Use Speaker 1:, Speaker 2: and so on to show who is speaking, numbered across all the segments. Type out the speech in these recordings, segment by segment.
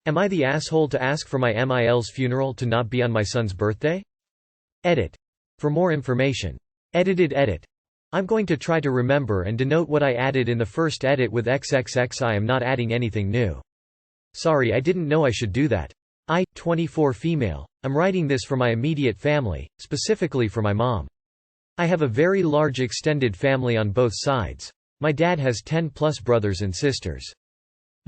Speaker 1: Am I the asshole to ask for my MIL's funeral to not be on my son's birthday? Edit. For more information. Edited edit. I'm going to try to remember and denote what I added in the first edit with XXX. I am not adding anything new. Sorry, I didn't know I should do that. 24 female. I'm writing this for my immediate family, specifically for my mom. I have a very large extended family on both sides. My dad has 10+ brothers and sisters.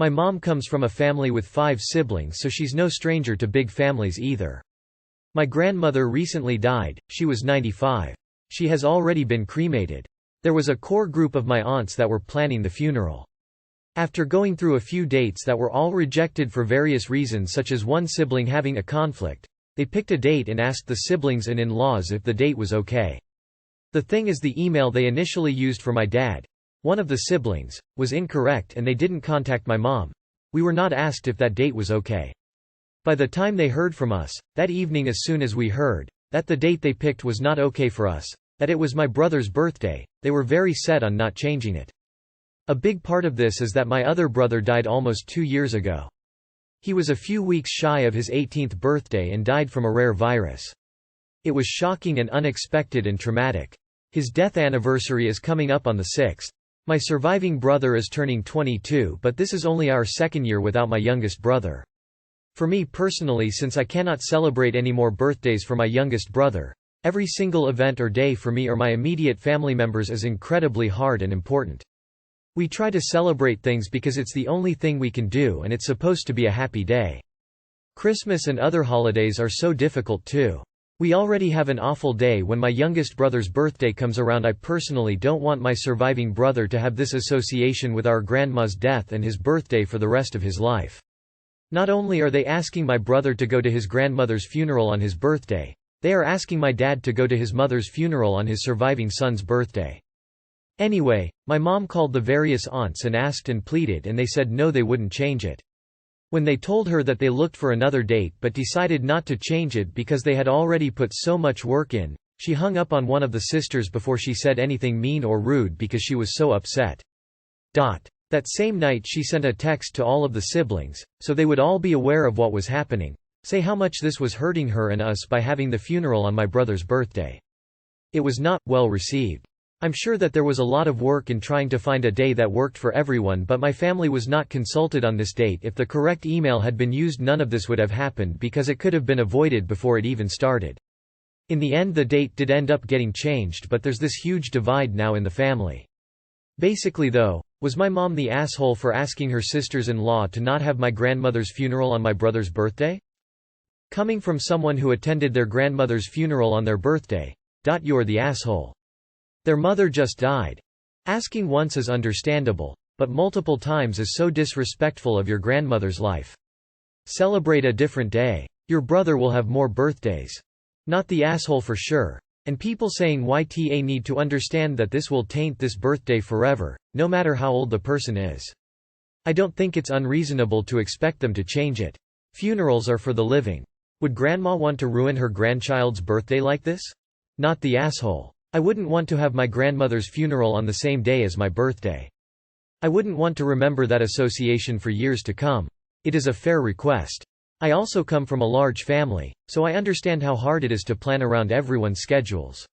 Speaker 1: My mom comes from a family with 5 siblings, so she's no stranger to big families either. My grandmother recently died, she was 95. She has already been cremated. There was a core group of my aunts that were planning the funeral. After going through a few dates that were all rejected for various reasons, such as one sibling having a conflict, they picked a date and asked the siblings and in-laws if the date was okay. The thing is, the email they initially used for my dad, one of the siblings, was incorrect and they didn't contact my mom. We were not asked if that date was okay. By the time they heard from us, that evening, as soon as we heard that the date they picked was not okay for us, that it was my brother's birthday, they were very set on not changing it. A big part of this is that my other brother died almost 2 years ago. He was a few weeks shy of his 18th birthday and died from a rare virus. It was shocking and unexpected and traumatic. His death anniversary is coming up on the 6th. My surviving brother is turning 22, but this is only our second year without my youngest brother. For me personally, since I cannot celebrate any more birthdays for my youngest brother, every single event or day for me or my immediate family members is incredibly hard and important. We try to celebrate things because it's the only thing we can do and it's supposed to be a happy day. Christmas and other holidays are so difficult too. We already have an awful day when my youngest brother's birthday comes around. I personally don't want my surviving brother to have this association with our grandma's death and his birthday for the rest of his life. Not only are they asking my brother to go to his grandmother's funeral on his birthday, they are asking my dad to go to his mother's funeral on his surviving son's birthday. Anyway, my mom called the various aunts and asked and pleaded, and they said no, they wouldn't change it. When they told her that they looked for another date but decided not to change it because they had already put so much work in, she hung up on one of the sisters before she said anything mean or rude because she was so upset. That same night she sent a text to all of the siblings, so they would all be aware of what was happening, say how much this was hurting her and us by having the funeral on my brother's birthday. It was not well received. I'm sure that there was a lot of work in trying to find a day that worked for everyone, but my family was not consulted on this date. If the correct email had been used, none of this would have happened because it could have been avoided before it even started. In the end, the date did end up getting changed, but there's this huge divide now in the family. Basically though, was my mom the asshole for asking her sisters-in-law to not have my grandmother's funeral on my brother's birthday? Coming from someone who attended their grandmother's funeral on their birthday, you're the asshole. Their mother just died. Asking once is understandable, but multiple times is so disrespectful of your grandmother's life. Celebrate a different day. Your brother will have more birthdays. Not the asshole for sure. And people saying YTA need to understand that this will taint this birthday forever, no matter how old the person is. I don't think it's unreasonable to expect them to change it. Funerals are for the living. Would grandma want to ruin her grandchild's birthday like this? Not the asshole. I wouldn't want to have my grandmother's funeral on the same day as my birthday. I wouldn't want to remember that association for years to come. It is a fair request. I also come from a large family, so I understand how hard it is to plan around everyone's schedules.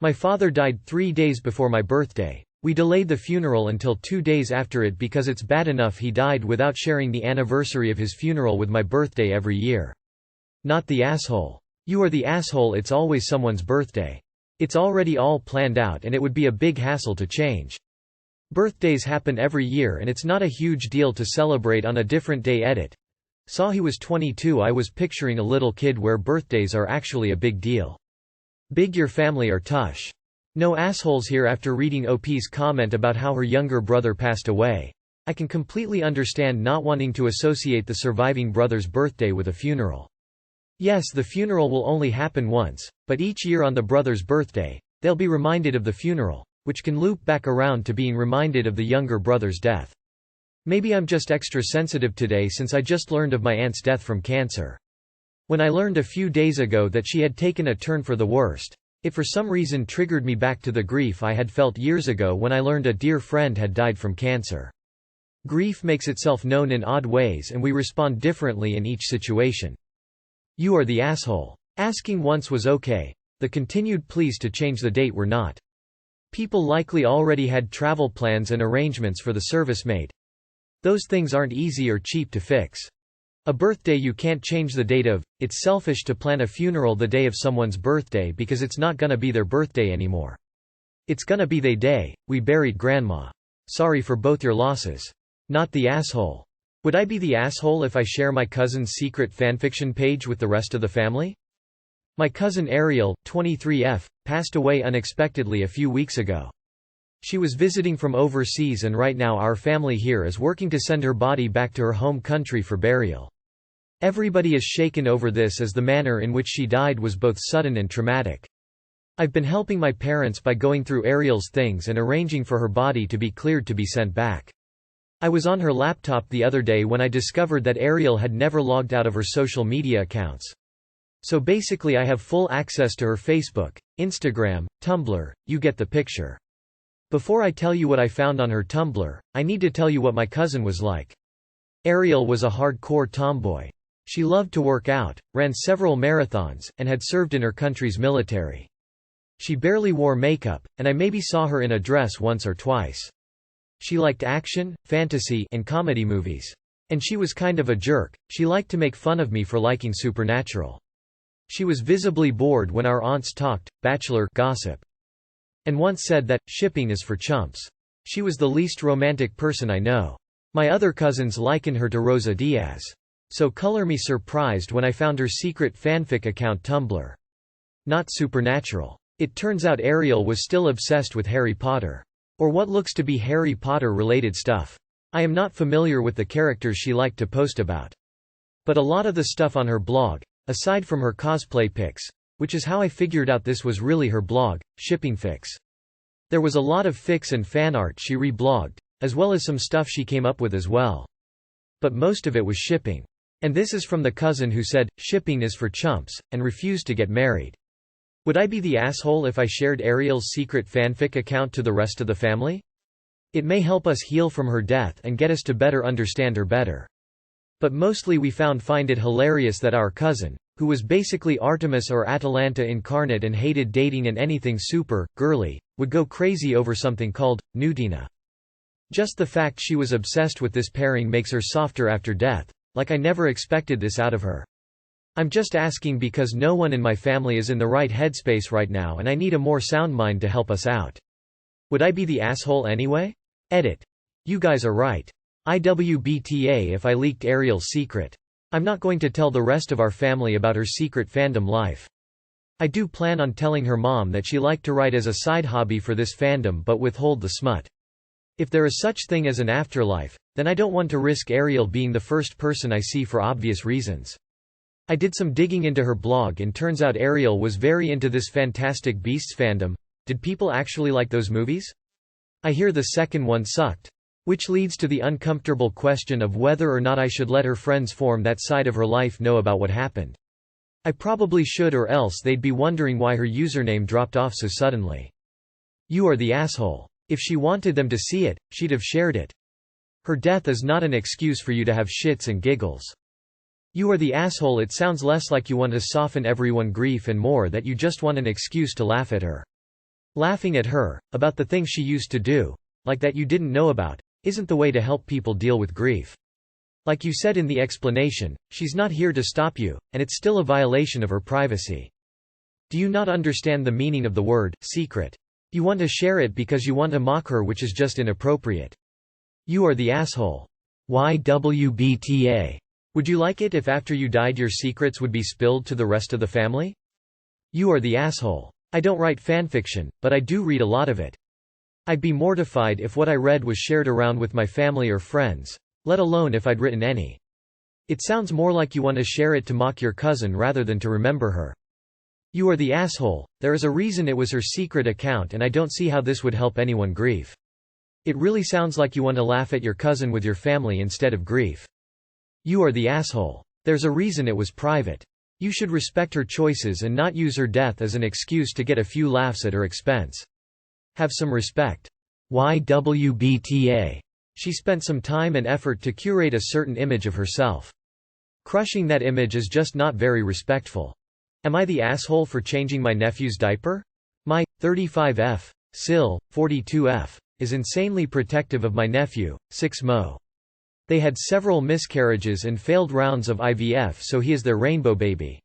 Speaker 1: My father died 3 days before my birthday. We delayed the funeral until 2 days after it because it's bad enough he died without sharing the anniversary of his funeral with my birthday every year. Not the asshole. You are the asshole. It's always someone's birthday. It's already all planned out and it would be a big hassle to change. Birthdays happen every year and it's not a huge deal to celebrate on a different day. Edit. Saw he was 22. I was picturing a little kid where birthdays are actually a big deal. Big your family are tush. No assholes here. After reading OP's comment about how her younger brother passed away, I can completely understand not wanting to associate the surviving brother's birthday with a funeral. Yes, the funeral will only happen once, but each year on the brother's birthday, they'll be reminded of the funeral, which can loop back around to being reminded of the younger brother's death. Maybe I'm just extra sensitive today since I just learned of my aunt's death from cancer. When I learned a few days ago that she had taken a turn for the worst, it for some reason triggered me back to the grief I had felt years ago when I learned a dear friend had died from cancer. Grief makes itself known in odd ways and we respond differently in each situation. You are the asshole. Asking once was okay. The continued pleas to change the date were not. People likely already had travel plans and arrangements for the service made. Those things aren't easy or cheap to fix. A birthday you can't change the date of. It's selfish to plan a funeral the day of someone's birthday because it's not gonna be their birthday anymore. It's gonna be they day. We buried grandma. Sorry for both your losses. Not the asshole. Would I be the asshole if I share my cousin's secret fanfiction page with the rest of the family? My cousin Ariel, 23F, passed away unexpectedly a few weeks ago. She was visiting from overseas and right now our family here is working to send her body back to her home country for burial. Everybody is shaken over this as the manner in which she died was both sudden and traumatic. I've been helping my parents by going through Ariel's things and arranging for her body to be cleared to be sent back. I was on her laptop the other day when I discovered that Ariel had never logged out of her social media accounts. So basically I have full access to her Facebook, Instagram, Tumblr, you get the picture. Before I tell you what I found on her Tumblr, I need to tell you what my cousin was like. Ariel was a hardcore tomboy. She loved to work out, ran several marathons, and had served in her country's military. She barely wore makeup, and I maybe saw her in a dress once or twice. She liked action, fantasy, and comedy movies. And she was kind of a jerk. She liked to make fun of me for liking Supernatural. She was visibly bored when our aunts talked bachelor gossip, and once said that shipping is for chumps. She was the least romantic person I know. My other cousins liken her to Rosa Diaz. So color me surprised when I found her secret fanfic account Tumblr. Not Supernatural. It turns out Ariel was still obsessed with Harry Potter. Or what looks to be Harry Potter-related stuff. I am not familiar with the characters she liked to post about. But a lot of the stuff on her blog, aside from her cosplay pics, which is how I figured out this was really her blog, Shipping Fics. There was a lot of fics and fan art she reblogged, as well as some stuff she came up with as well. But most of it was shipping. And this is from the cousin who said, shipping is for chumps, and refused to get married. Would I be the asshole if I shared Ariel's secret fanfic account to the rest of the family? It may help us heal from her death and get us to better understand her better. But mostly we find it hilarious that our cousin, who was basically Artemis or Atalanta incarnate and hated dating and anything super girly, would go crazy over something called Nudina. Just the fact she was obsessed with this pairing makes her softer after death, like I never expected this out of her. I'm just asking because no one in my family is in the right headspace right now and I need a more sound mind to help us out. Would I be the asshole anyway? Edit. You guys are right. IWBTA if I leaked Ariel's secret. I'm not going to tell the rest of our family about her secret fandom life. I do plan on telling her mom that she liked to write as a side hobby for this fandom but withhold the smut. If there is such thing as an afterlife, then I don't want to risk Ariel being the first person I see for obvious reasons. I did some digging into her blog and turns out Ariel was very into this Fantastic Beasts fandom. Did people actually like those movies? I hear the second one sucked. Which leads to the uncomfortable question of whether or not I should let her friends form that side of her life know about what happened. I probably should or else they'd be wondering why her username dropped off so suddenly. You are the asshole. If she wanted them to see it, she'd have shared it. Her death is not an excuse for you to have shits and giggles. You are the asshole. It sounds less like you want to soften everyone's grief and more that you just want an excuse to laugh at her. Laughing at her, about the things she used to do, like that you didn't know about, isn't the way to help people deal with grief. Like you said in the explanation, she's not here to stop you, and it's still a violation of her privacy. Do you not understand the meaning of the word secret? You want to share it because you want to mock her, which is just inappropriate. You are the asshole. YWBTA. Would you like it if after you died your secrets would be spilled to the rest of the family? You are the asshole. I don't write fanfiction, but I do read a lot of it. I'd be mortified if what I read was shared around with my family or friends, let alone if I'd written any. It sounds more like you want to share it to mock your cousin rather than to remember her. You are the asshole. There is a reason it was her secret account and I don't see how this would help anyone grieve. It really sounds like you want to laugh at your cousin with your family instead of grief. You are the asshole. There's a reason it was private. You should respect her choices and not use her death as an excuse to get a few laughs at her expense. Have some respect. YWBTA. She spent some time and effort to curate a certain image of herself. Crushing that image is just not very respectful. Am I the asshole for changing my nephew's diaper? My 35F, Sil, 42F, is insanely protective of my nephew, 6mo. They had several miscarriages and failed rounds of IVF, so he is their rainbow baby.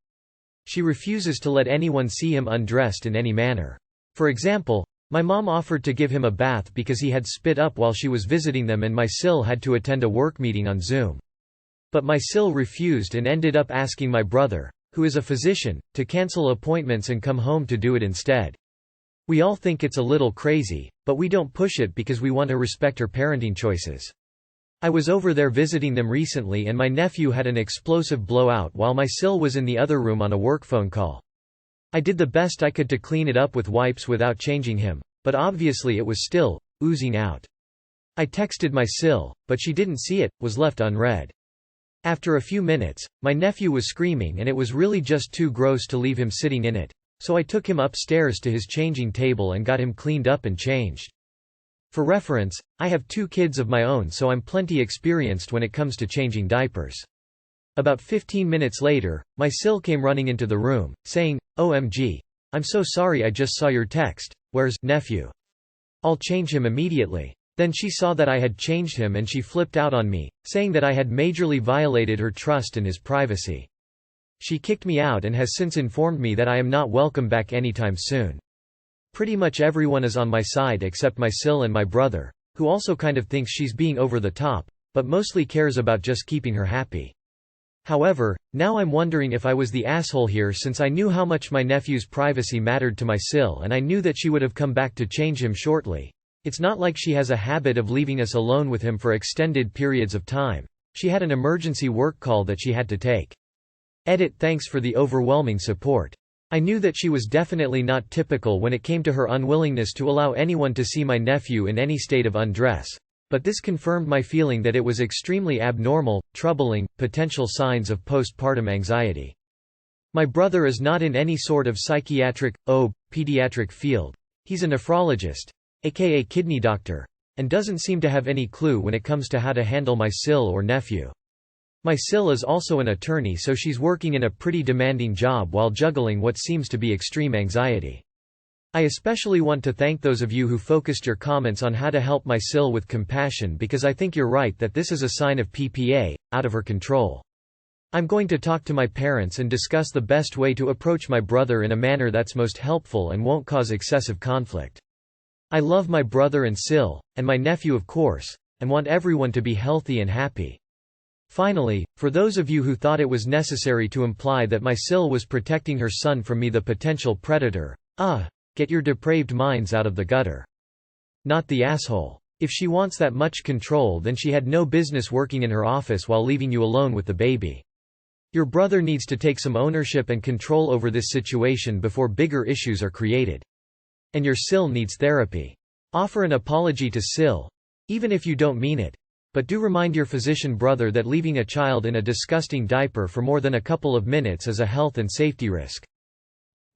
Speaker 1: She refuses to let anyone see him undressed in any manner. For example, my mom offered to give him a bath because he had spit up while she was visiting them and my Sil had to attend a work meeting on Zoom. But my Sil refused and ended up asking my brother, who is a physician, to cancel appointments and come home to do it instead. We all think it's a little crazy, but we don't push it because we want to respect her parenting choices. I was over there visiting them recently and my nephew had an explosive blowout while my Sil was in the other room on a work phone call. I did the best I could to clean it up with wipes without changing him, but obviously it was still oozing out. I texted my Sil, but she didn't see it, was left unread. After a few minutes, my nephew was screaming and it was really just too gross to leave him sitting in it, so I took him upstairs to his changing table and got him cleaned up and changed. For reference, I have 2 kids of my own, so I'm plenty experienced when it comes to changing diapers. About 15 minutes later, my Sil came running into the room, saying, "OMG. I'm so sorry, I just saw your text. Where's nephew? I'll change him immediately." Then she saw that I had changed him and she flipped out on me, saying that I had majorly violated her trust and his privacy. She kicked me out and has since informed me that I am not welcome back anytime soon. Pretty much everyone is on my side except my Sil and my brother, who also kind of thinks she's being over the top, but mostly cares about just keeping her happy. However, now I'm wondering if I was the asshole here, since I knew how much my nephew's privacy mattered to my Sil and I knew that she would have come back to change him shortly. It's not like she has a habit of leaving us alone with him for extended periods of time. She had an emergency work call that she had to take. Edit. Thanks for the overwhelming support. I knew that she was definitely not typical when it came to her unwillingness to allow anyone to see my nephew in any state of undress, but this confirmed my feeling that it was extremely abnormal, troubling, potential signs of postpartum anxiety. My brother is not in any sort of psychiatric, pediatric field. He's a nephrologist, aka kidney doctor, and doesn't seem to have any clue when it comes to how to handle my Sil or nephew. My Sil is also an attorney, so she's working in a pretty demanding job while juggling what seems to be extreme anxiety. I especially want to thank those of you who focused your comments on how to help my Sil with compassion, because I think you're right that this is a sign of PPA, out of her control. I'm going to talk to my parents and discuss the best way to approach my brother in a manner that's most helpful and won't cause excessive conflict. I love my brother and Sil, and my nephew of course, and want everyone to be healthy and happy. Finally, for those of you who thought it was necessary to imply that my Sil was protecting her son from me, the potential predator, get your depraved minds out of the gutter. Not the asshole. If she wants that much control, then she had no business working in her office while leaving you alone with the baby. Your brother needs to take some ownership and control over this situation before bigger issues are created. And your Sil needs therapy. Offer an apology to Sil, even if you don't mean it. But do remind your physician brother that leaving a child in a disgusting diaper for more than a couple of minutes is a health and safety risk.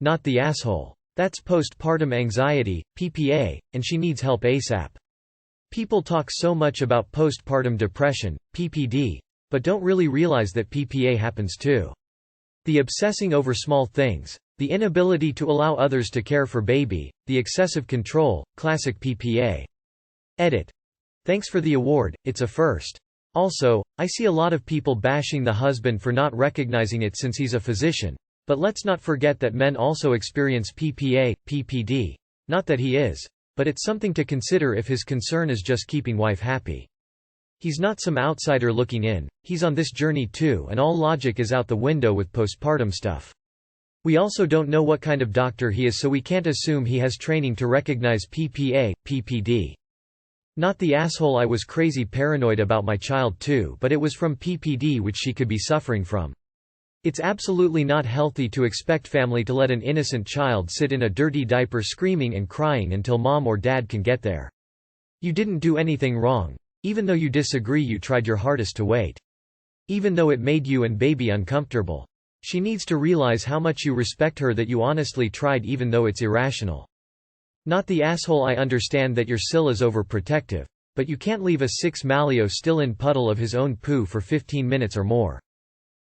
Speaker 1: Not the asshole. That's postpartum anxiety, PPA, and she needs help ASAP. People talk so much about postpartum depression, PPD, but don't really realize that PPA happens too. The obsessing over small things, the inability to allow others to care for baby, the excessive control, classic PPA. Edit. Thanks for the award, it's a first. Also, I see a lot of people bashing the husband for not recognizing it since he's a physician, but let's not forget that men also experience PPA, PPD. Not that he is, but it's something to consider if his concern is just keeping wife happy. He's not some outsider looking in, he's on this journey too, and all logic is out the window with postpartum stuff. We also don't know what kind of doctor he is, so we can't assume he has training to recognize PPA, PPD. Not the asshole. I was crazy paranoid about my child too, but it was from PPD, which she could be suffering from. It's absolutely not healthy to expect family to let an innocent child sit in a dirty diaper screaming and crying until mom or dad can get there. You didn't do anything wrong. Even though you disagree, you tried your hardest to wait. Even though it made you and baby uncomfortable. She needs to realize how much you respect her, that you honestly tried even though it's irrational. Not the asshole. I understand that your Sil is overprotective, but you can't leave a 6 Malio still in puddle of his own poo for 15 minutes or more.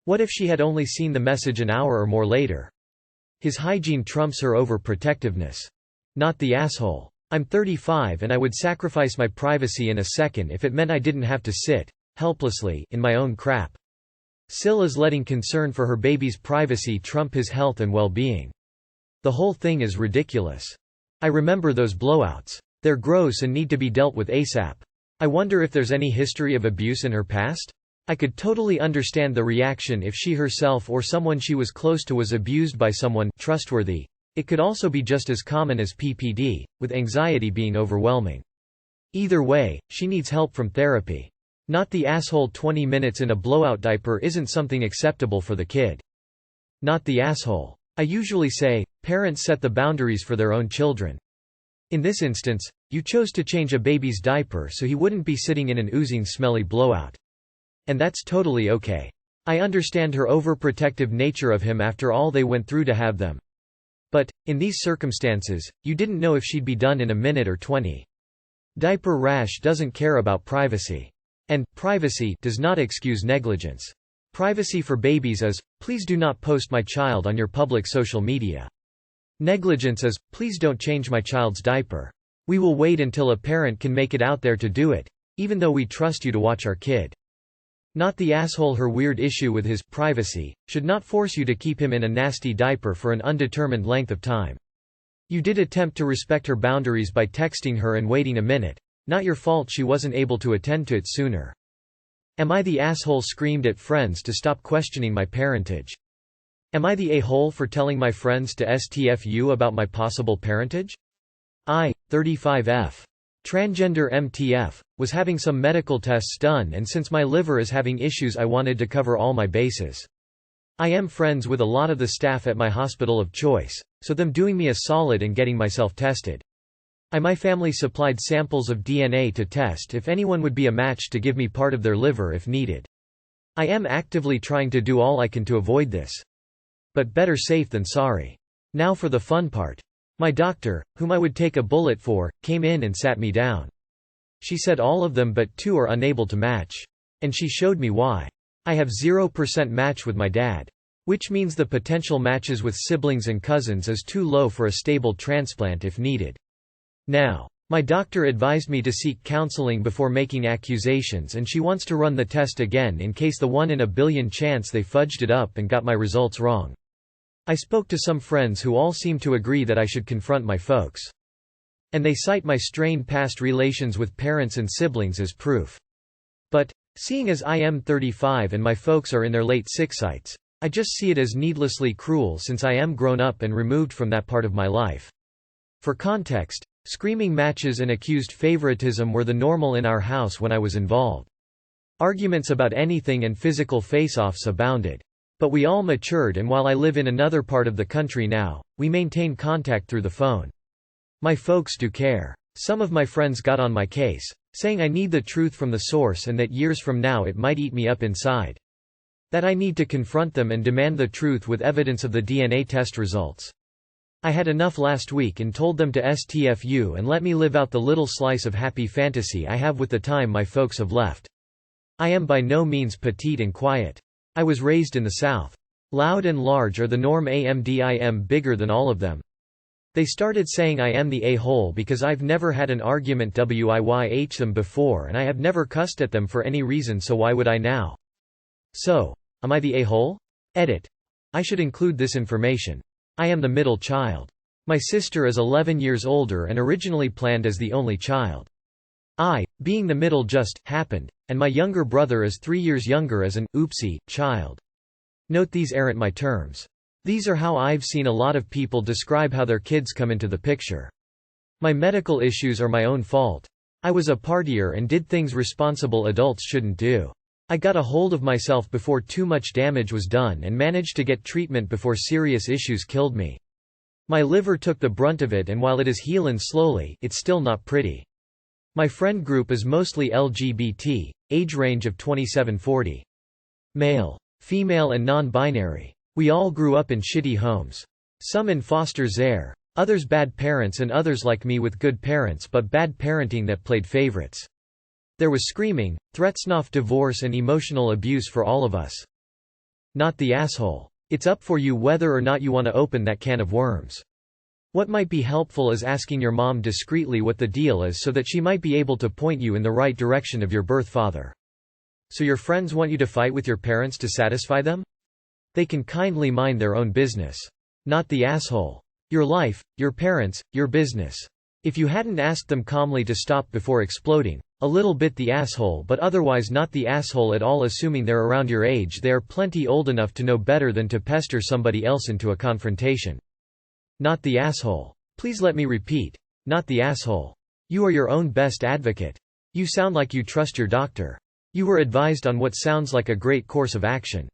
Speaker 1: What if she had only seen the message an hour or more later? His hygiene trumps her overprotectiveness. Not the asshole. I'm 35 and I would sacrifice my privacy in a second if it meant I didn't have to sit, helplessly, in my own crap. Sil is letting concern for her baby's privacy trump his health and well-being. The whole thing is ridiculous. I remember those blowouts. They're gross and need to be dealt with ASAP. I wonder if there's any history of abuse in her past? I could totally understand the reaction if she herself or someone she was close to was abused by someone trustworthy. It could also be just as common as PPD, with anxiety being overwhelming. Either way, she needs help from therapy. Not the asshole. 20 minutes in a blowout diaper isn't something acceptable for the kid. Not the asshole. I usually say, parents set the boundaries for their own children. In this instance, you chose to change a baby's diaper so he wouldn't be sitting in an oozing smelly blowout. And that's totally okay. I understand her overprotective nature of him after all they went through to have them. But, in these circumstances, you didn't know if she'd be done in a minute or 20. Diaper rash doesn't care about privacy. And, privacy does not excuse negligence. Privacy for babies is, please do not post my child on your public social media. Negligence is, please don't change my child's diaper. We will wait until a parent can make it out there to do it, even though we trust you to watch our kid. Not the asshole. Her weird issue with his privacy should not force you to keep him in a nasty diaper for an undetermined length of time. You did attempt to respect her boundaries by texting her and waiting a minute. Not your fault she wasn't able to attend to it sooner. Am I the asshole? Screamed at friends to stop questioning my parentage. Am I the a-hole for telling my friends to STFU about my possible parentage? I, 35F. Transgender MTF, was having some medical tests done, and since my liver is having issues I wanted to cover all my bases. I am friends with a lot of the staff at my hospital of choice, so them doing me a solid and getting myself tested. My family supplied samples of DNA to test if anyone would be a match to give me part of their liver if needed. I am actively trying to do all I can to avoid this. But better safe than sorry. Now for the fun part. My doctor, whom I would take a bullet for, came in and sat me down. She said all of them but 2 are unable to match. And she showed me why. I have 0% match with my dad. Which means the potential matches with siblings and cousins is too low for a stable transplant if needed. Now, my doctor advised me to seek counseling before making accusations, and she wants to run the test again in case the 1 in a billion chance they fudged it up and got my results wrong. I spoke to some friends who all seem to agree that I should confront my folks. And they cite my strained past relations with parents and siblings as proof. But, seeing as I am 35 and my folks are in their late 60s, I just see it as needlessly cruel since I am grown up and removed from that part of my life. For context, screaming matches and accused favoritism were the normal in our house when I was involved. Arguments about anything and physical face-offs abounded. But we all matured, and while I live in another part of the country now, we maintain contact through the phone. My folks do care. Some of my friends got on my case, saying I need the truth from the source and that years from now it might eat me up inside. That I need to confront them and demand the truth with evidence of the DNA test results. I had enough last week and told them to STFU and let me live out the little slice of happy fantasy I have with the time my folks have left. I am by no means petite and quiet. I was raised in the South. Loud and large are the norm, and I am bigger than all of them. They started saying I am the a-hole because I've never had an argument with them before and I have never cussed at them for any reason, so why would I now? So, am I the a-hole? Edit. I should include this information. I am the middle child. My sister is 11 years older and originally planned as the only child. I, being the middle, just happened, and my younger brother is 3 years younger as an oopsie child. Note these aren't my terms. These are how I've seen a lot of people describe how their kids come into the picture. My medical issues are my own fault. I was a partier and did things responsible adults shouldn't do. I got a hold of myself before too much damage was done and managed to get treatment before serious issues killed me. My liver took the brunt of it, and while it is healing slowly, it's still not pretty. My friend group is mostly LGBT, age range of 27–40. Male, female and non-binary. We all grew up in shitty homes. Some in foster care, others bad parents, and others like me with good parents but bad parenting that played favorites. There was screaming, threats of divorce and emotional abuse for all of us. Not the asshole. It's up for you whether or not you want to open that can of worms. What might be helpful is asking your mom discreetly what the deal is so that she might be able to point you in the right direction of your birth father. So your friends want you to fight with your parents to satisfy them? They can kindly mind their own business. Not the asshole. Your life, your parents, your business. If you hadn't asked them calmly to stop before exploding, a little bit the asshole but otherwise not the asshole at all. Assuming they're around your age, they are plenty old enough to know better than to pester somebody else into a confrontation. Not the asshole. Please let me repeat. Not the asshole. You are your own best advocate. You sound like you trust your doctor. You were advised on what sounds like a great course of action.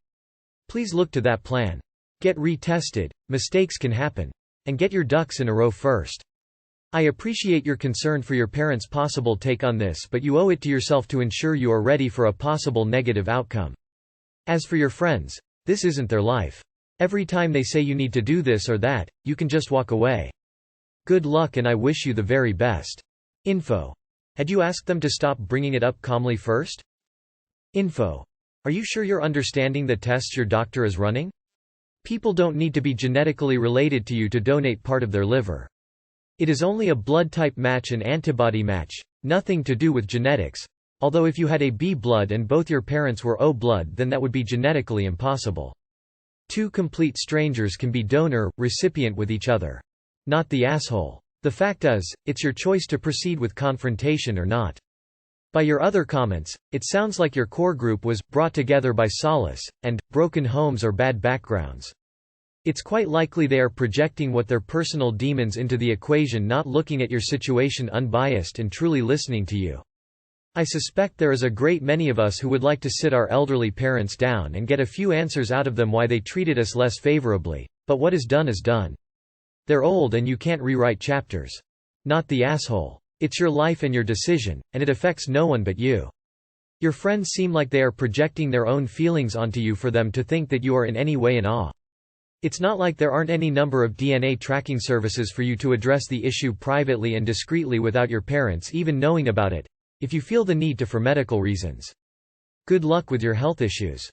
Speaker 1: Please look to that plan. Get retested, mistakes can happen. And get your ducks in a row first. I appreciate your concern for your parents' possible take on this, but you owe it to yourself to ensure you are ready for a possible negative outcome. As for your friends, this isn't their life. Every time they say you need to do this or that, you can just walk away. Good luck and I wish you the very best. Info. Had you asked them to stop bringing it up calmly first? Info. Are you sure you're understanding the tests your doctor is running? People don't need to be genetically related to you to donate part of their liver. It is only a blood type match and antibody match, nothing to do with genetics. Although if you had AB blood and both your parents were O blood, then that would be genetically impossible. Two complete strangers can be donor-recipient with each other. Not the asshole. The fact is, it's your choice to proceed with confrontation or not. By your other comments, it sounds like your core group was brought together by solace, and broken homes or bad backgrounds. It's quite likely they are projecting what their personal demons into the equation, not looking at your situation unbiased and truly listening to you. I suspect there is a great many of us who would like to sit our elderly parents down and get a few answers out of them why they treated us less favorably, but what is done is done. They're old and you can't rewrite chapters. Not the asshole. It's your life and your decision, and it affects no one but you. Your friends seem like they are projecting their own feelings onto you for them to think that you are in any way in awe. It's not like there aren't any number of DNA tracking services for you to address the issue privately and discreetly without your parents even knowing about it, if you feel the need to for medical reasons. Good luck with your health issues.